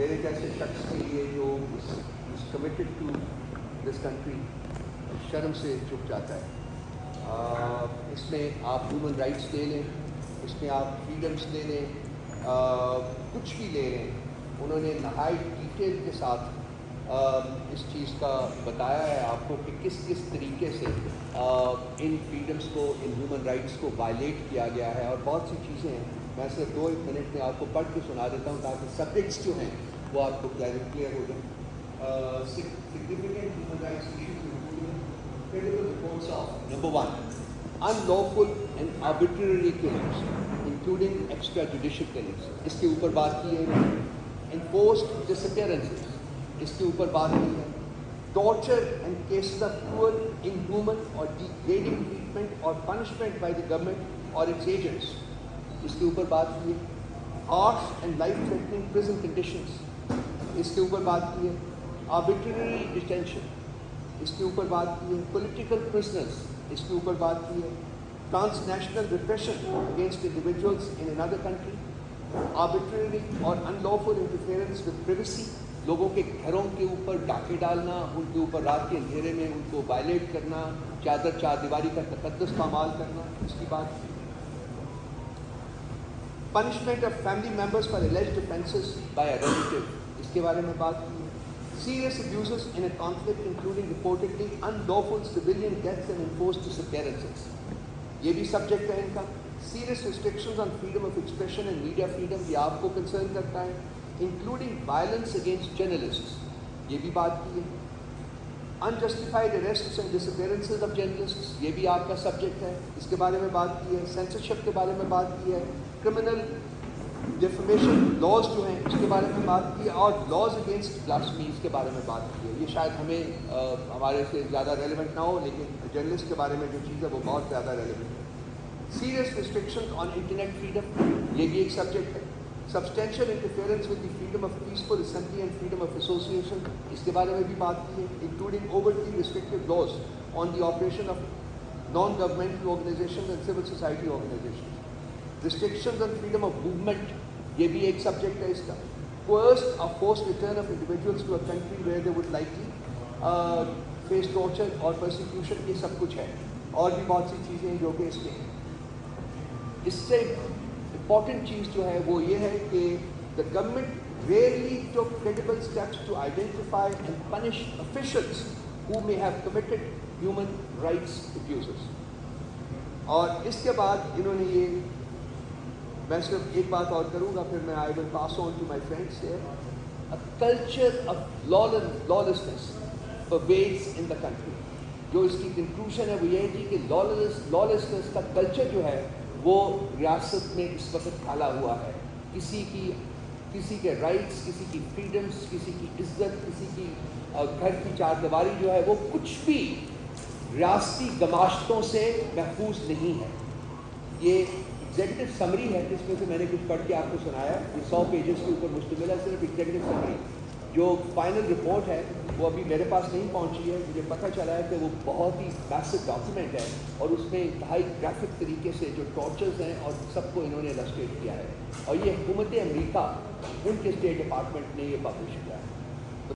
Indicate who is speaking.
Speaker 1: میرے جیسے شخص کے لیے جو کمیٹڈ ٹو دس کنٹری شرم سے چپ جاتا ہے. اس میں آپ ہیومن رائٹس لے لیں, اس میں آپ فریڈمس لے لیں, کچھ بھی لے لیں. انہوں نے نہایت ڈیٹیل کے ساتھ اس چیز کا بتایا ہے آپ کو کہ کس کس طریقے سے ان فریڈمس کو, ان ہیومن رائٹس کو وائلیٹ کیا گیا ہے. اور بہت سی چیزیں ہیں, میں صرف 2-1 منٹ میں آپ کو پڑھ کے سنا دیتا ہوں تاکہ سبجیکٹس جو ہیں وہ آپ کو کلیئر ہو جائیں. Significant human rights issues including critical reports of number 1, unlawful and arbitrary killings including extrajudicial killings. اس کے اوپر بات کی ہے. Enforced disappearances, اس کے اوپر بات کی ہے. Torture and cases of cruel, inhuman or degrading treatment or punishment by the government or its agents, اس کے اوپر بات کی ہے. Harsh and life-threatening prison conditions, اس کے اوپر بات کی ہے. Arbitrary detention, اس کے اوپر بات کی ہے. Political prisoners, اس کے اوپر بات کی ہے. Transnational repression against individuals in another country, arbitrary or unlawful interference with privacy, لوگوں کے گھروں کے اوپر ڈاکے ڈالنا, ان کے اوپر رات کے اندھیرے میں ان کو وائلیٹ کرنا, چار دیواری کا تقدس پامال کرنا, اس کی بات کی. Punishment of family members for alleged offences by a relative, اس کے بارے میں بات کی ہے. Serious abuses in a conflict including reportedly unlawful civilian deaths and enforced disappearances, یہ بھی سبجیکٹ ہے ان کا. Serious restrictions on freedom of expression and media freedom, یہ آپ کو کنسرن کرتا ہے. Including violence against journalists, یہ بھی بات کی ہے. Unjustified arrests and disappearances of journalists, یہ بھی آپ کا سبجیکٹ ہے, اس کے بارے میں بات کی ہے. Censorship کے بارے میں بات کی ہے. Criminal defamation laws جو ہیں اس کے بارے میں بات کی ہے. اور laws against blasphemy, اس کے بارے میں بات کی ہے. یہ شاید ہمیں ہمارے سے زیادہ ریلیونٹ نہ ہو, لیکن جرنلسٹ کے بارے میں جو چیز ہے وہ بہت زیادہ ریلیونٹ ہے. Serious restrictions on internet freedom, یہ بھی ایک سبجیکٹ ہے. Substantial interference with the freedom of peaceful assembly and freedom of association, اس کے بارے میں بھی بات کی ہے. Including overtly restrictive laws on the operation of non-governmental organizations and civil society organizations. Restrictions on freedom of movement, یہ بھی ایک سبجیکٹ ہے اس کا. Coerced or forced return of individuals to a country where they would likely face torture or persecution, یہ سب کچھ ہے. اور بھی بہت سی چیزیں جو کہ اس میں ہیں. اس سے امپورٹنٹ چیز جو ہے وہ یہ ہے کہ the government rarely took credible steps to identify and punish officials who may have committed human rights abuses. اور اس کے بعد انہوں نے یہ, میں صرف ایک بات اور کروں گا پھر میں I will pass on to my friends here. A culture of lawlessness pervades in the country. جو اس کی کنکلوژن ہے وہ یہ ہے کہ lawlessness کا کلچر جو ہے وہ ریاست میں اس وقت پھیلا ہوا ہے. کسی کے رائٹس, کسی کی فریڈمس, کسی کی عزت, کسی کی گھر کی چار دیواری جو ہے وہ کچھ بھی ریاستی گماشتوں سے محفوظ نہیں ہے. یہ ایگزیکٹو سمری ہے جس میں سے میں نے کچھ پڑھ کے آپ کو سنایا. یہ 100 پیجز کے اوپر مشتمل ہے, صرف ایگزیکٹو سمری. جو فائنل رپورٹ ہے وہ ابھی میرے پاس نہیں پہنچی ہے. مجھے پتہ چلا ہے کہ وہ بہت ہی میسو ڈاکیومنٹ ہے اور اس میں انتہائی گرافک طریقے سے جو ٹارچرز ہیں اور سب کو انہوں نے السٹریٹ کیا ہے. اور یہ حکومت امریکہ, ان کے اسٹیٹ ڈپارٹمنٹ نے یہ پبلش کیا ہے.